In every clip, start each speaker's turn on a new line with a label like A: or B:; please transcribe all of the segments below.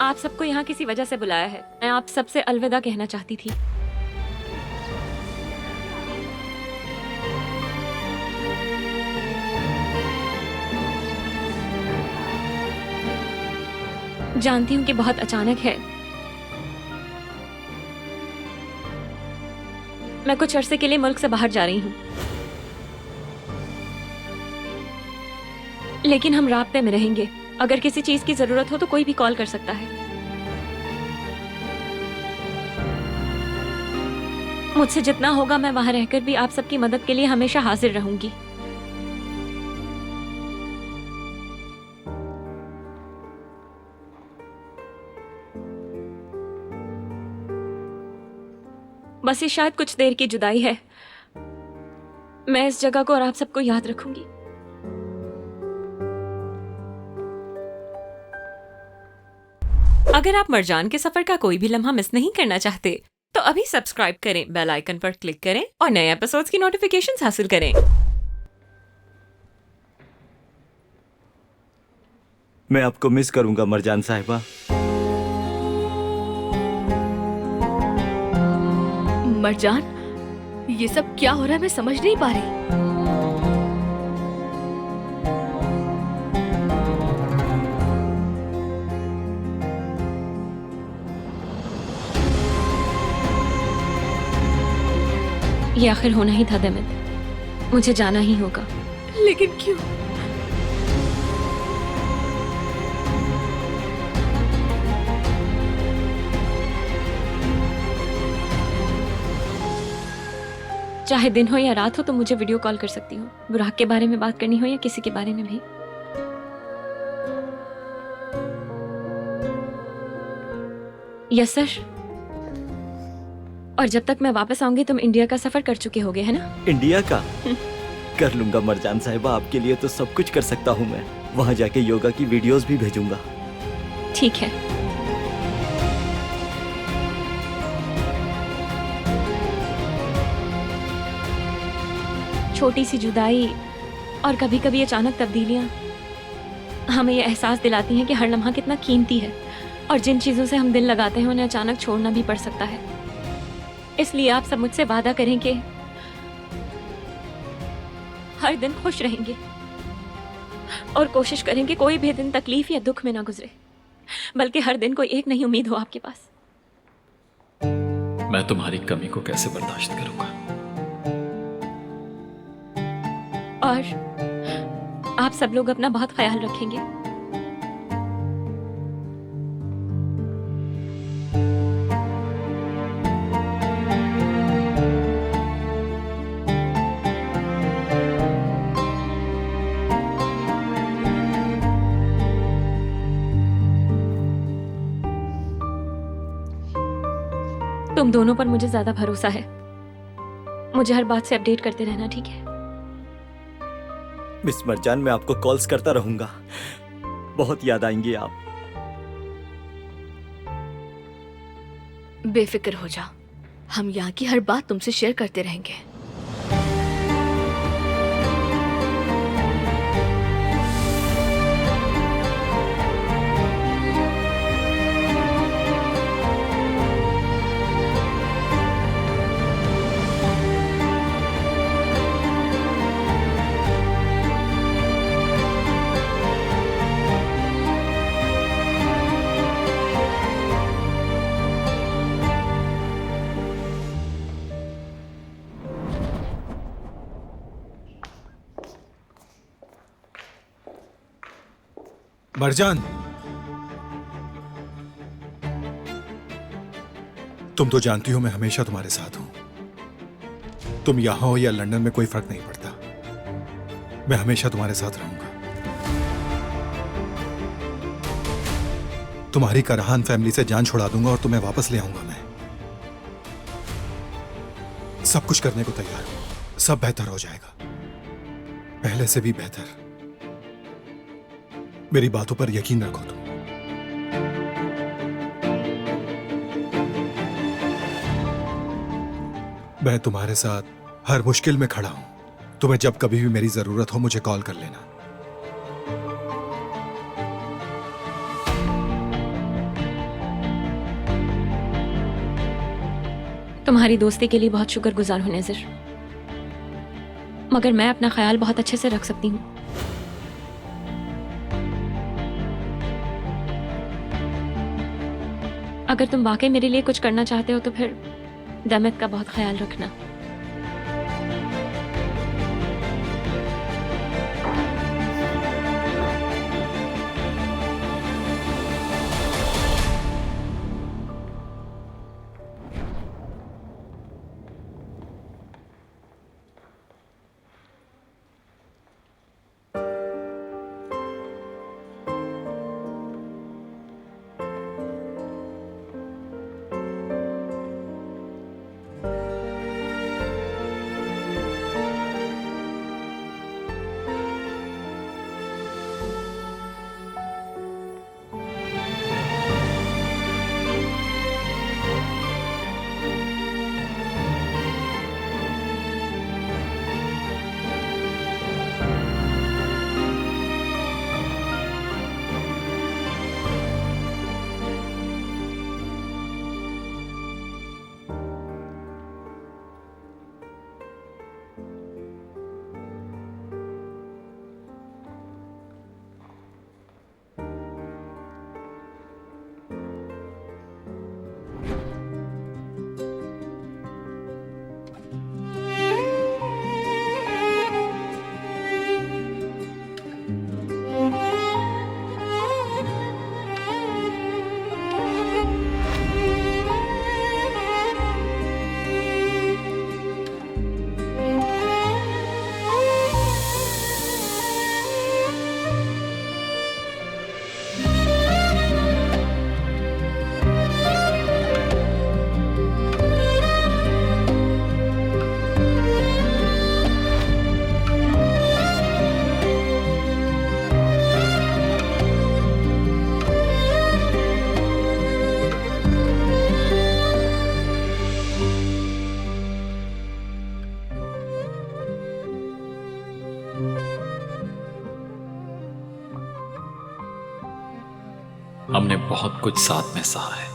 A: आप सबको यहाँ किसी वजह से बुलाया है। मैं आप सबसे अलविदा कहना चाहती थी। जानती हूँ कि बहुत अचानक है। मैं कुछ अरसे के लिए मुल्क से बाहर जा रही हूँ, लेकिन हम राब्ते में रहेंगे। अगर किसी चीज की जरूरत हो तो कोई भी कॉल कर सकता है। मुझसे जितना होगा मैं वहां रहकर भी आप सबकी मदद के लिए हमेशा हाजिर रहूंगी। बस ये शायद कुछ देर की जुदाई है। मैं इस जगह को और आप सबको याद रखूंगी।
B: अगर आप मरजान के सफर का कोई भी लम्हा मिस नहीं करना चाहते तो अभी सब्सक्राइब करें, बेल आइकन पर क्लिक करें और नए एपिसोड्स की नोटिफिकेशंस हासिल करें।
C: मैं आपको मिस करूंगा मरजान साहिबा।
D: मरजान, ये सब क्या हो रहा है मैं समझ नहीं पा रही।
A: ये आखिर होना ही था दमित, मुझे जाना ही होगा।
D: लेकिन क्यों?
A: चाहे दिन हो या रात हो तो मुझे वीडियो कॉल कर सकती हूँ। बुराक के बारे में बात करनी हो या किसी के बारे में भी। Yes sir. और जब तक मैं वापस आऊंगी तुम इंडिया का सफर कर चुके होगे, है ना?
C: इंडिया का कर लूंगा मरजान साहिबा, आपके लिए तो सब कुछ कर सकता हूँ मैं। वहां जाके योगा की वीडियोस भी भेजूंगा।
A: ठीक है। छोटी सी जुदाई और कभी कभी अचानक तब्दीलियां हमें यह एहसास दिलाती हैं कि हर लम्हा कितना कीमती है और जिन चीजों से हम दिल लगाते हैं उन्हें अचानक छोड़ना भी पड़ सकता है। इसलिए आप सब मुझसे वादा करें कि हर दिन खुश रहेंगे और कोशिश करें कि कोई भी दिन तकलीफ या दुख में ना गुजरे, बल्कि हर दिन कोई एक नई उम्मीद हो आपके पास।
E: मैं तुम्हारी कमी को कैसे बर्दाश्त करूंगा।
A: और आप सब लोग अपना बहुत ख्याल रखेंगे। तुम दोनों पर मुझे ज्यादा भरोसा है। मुझे हर बात से अपडेट करते रहना, ठीक है?
C: मिस मरजान, मैं आपको कॉल्स करता रहूंगा। बहुत याद आएंगी आप।
D: बेफिक्र हो जा, हम यहाँ की हर बात तुमसे शेयर करते रहेंगे।
F: मरजान, तुम तो जानती हो मैं हमेशा तुम्हारे साथ हूं। तुम यहां हो या लंदन में कोई फर्क नहीं पड़ता, मैं हमेशा तुम्हारे साथ रहूंगा। तुम्हारी करहान फैमिली से जान छुड़ा दूंगा और तुम्हें वापस ले आऊंगा। मैं सब कुछ करने को तैयार हूं। सब बेहतर हो जाएगा, पहले से भी बेहतर। मेरी बातों पर यकीन रखो तुम। मैं तुम्हारे साथ हर मुश्किल में खड़ा हूं। तुम्हें जब कभी भी मेरी जरूरत हो मुझे कॉल कर लेना।
A: तुम्हारी दोस्ती के लिए बहुत शुक्रगुजार हूं नज़र, मगर मैं अपना ख्याल बहुत अच्छे से रख सकती हूँ। अगर तुम वाकई मेरे लिए कुछ करना चाहते हो तो फिर दमत का बहुत ख्याल रखना।
E: हमने बहुत कुछ साथ में सहा है।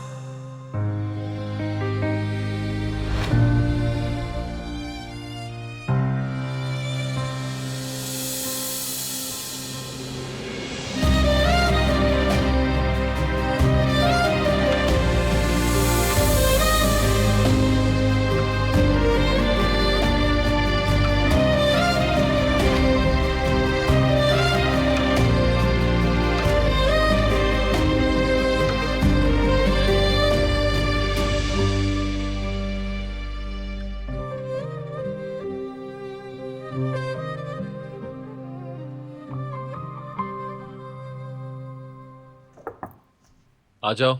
E: आ जाओ।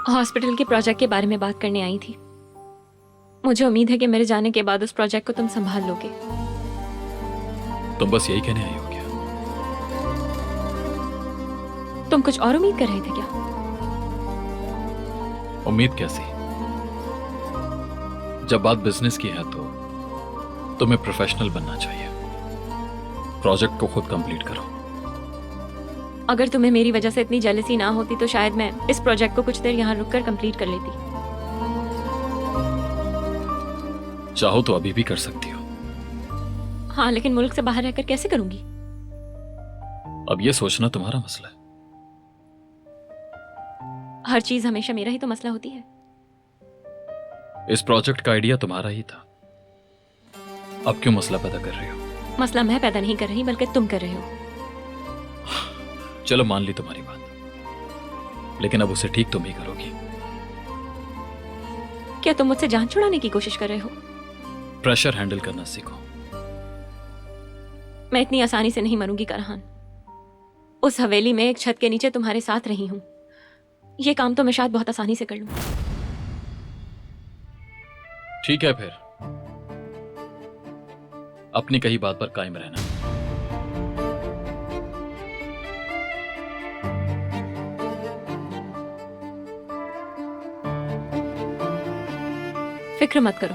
A: हॉस्पिटल के प्रोजेक्ट के बारे में बात करने आई थी। मुझे उम्मीद है कि मेरे जाने के बाद उस प्रोजेक्ट को तुम संभाल लोगे।
E: तुम बस यही कहने आई हो क्या?
A: तुम कुछ और उम्मीद कर रहे थे क्या?
E: उम्मीद कैसी? जब बात बिजनेस की है तो तुम्हें प्रोफेशनल बनना चाहिए। प्रोजेक्ट को खुद कंप्लीट करो।
A: अगर तुम्हें मेरी वजह से इतनी जेलसी ना होती तो शायद मैं इस प्रोजेक्ट को कुछ देर यहाँ रुककर कंप्लीट कर लेती।
E: चाहो तो अभी भी कर सकती हो।
A: हाँ, लेकिन मुल्क से बाहर रहकर कैसे करूंगी?
E: अब ये सोचना तुम्हारा मसला है।
A: हर चीज हमेशा मेरा ही तो मसला होती है।
E: इस प्रोजेक्ट का आइडिया तुम्हारा ही था। अब क्यों मसला पैदा कर रही हो?
A: मसला मैं पैदा नहीं कर रही बल्कि तुम कर रहे हो।
E: चलो मान ली तुम्हारी बात, लेकिन अब उसे ठीक तुम ही करोगी।
A: क्या तुम मुझसे जान छुड़ाने की कोशिश कर रहे हो?
E: प्रेशर हैंडल करना सीखो।
A: मैं इतनी आसानी से नहीं मरूंगी करहान। उस हवेली में एक छत के नीचे तुम्हारे साथ रही हूं। ये काम तो मैं शायद बहुत आसानी से कर लूं।
E: ठीक है, फिर अपनी कही बात पर कायम रहना।
A: फिक्र मत करो,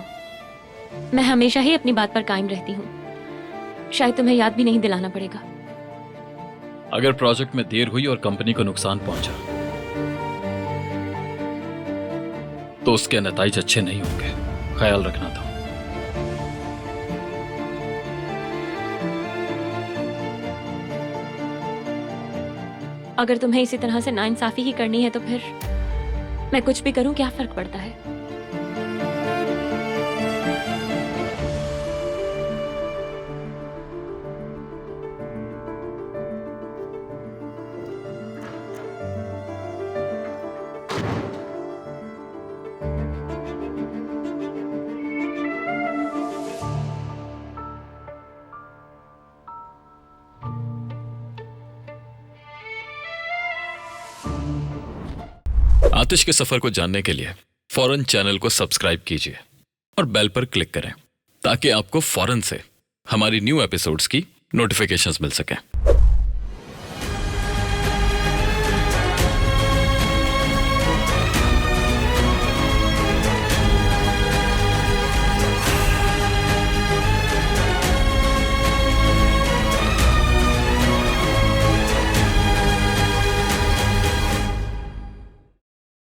A: मैं हमेशा ही अपनी बात पर कायम रहती हूँ। शायद तुम्हें याद भी नहीं दिलाना पड़ेगा।
E: अगर प्रोजेक्ट में देर हुई और कंपनी को नुकसान पहुंचा तो उसके नतीजे अच्छे नहीं होंगे, ख्याल रखना था।
A: अगर तुम्हें इसी तरह से नाइंसाफी ही करनी है तो फिर मैं कुछ भी करूं, क्या फर्क पड़ता है।
E: आतिश के सफर को जानने के लिए फौरन चैनल को सब्सक्राइब कीजिए और बेल पर क्लिक करें ताकि आपको फौरन से हमारी न्यू एपिसोड्स की नोटिफिकेशंस मिल सकें।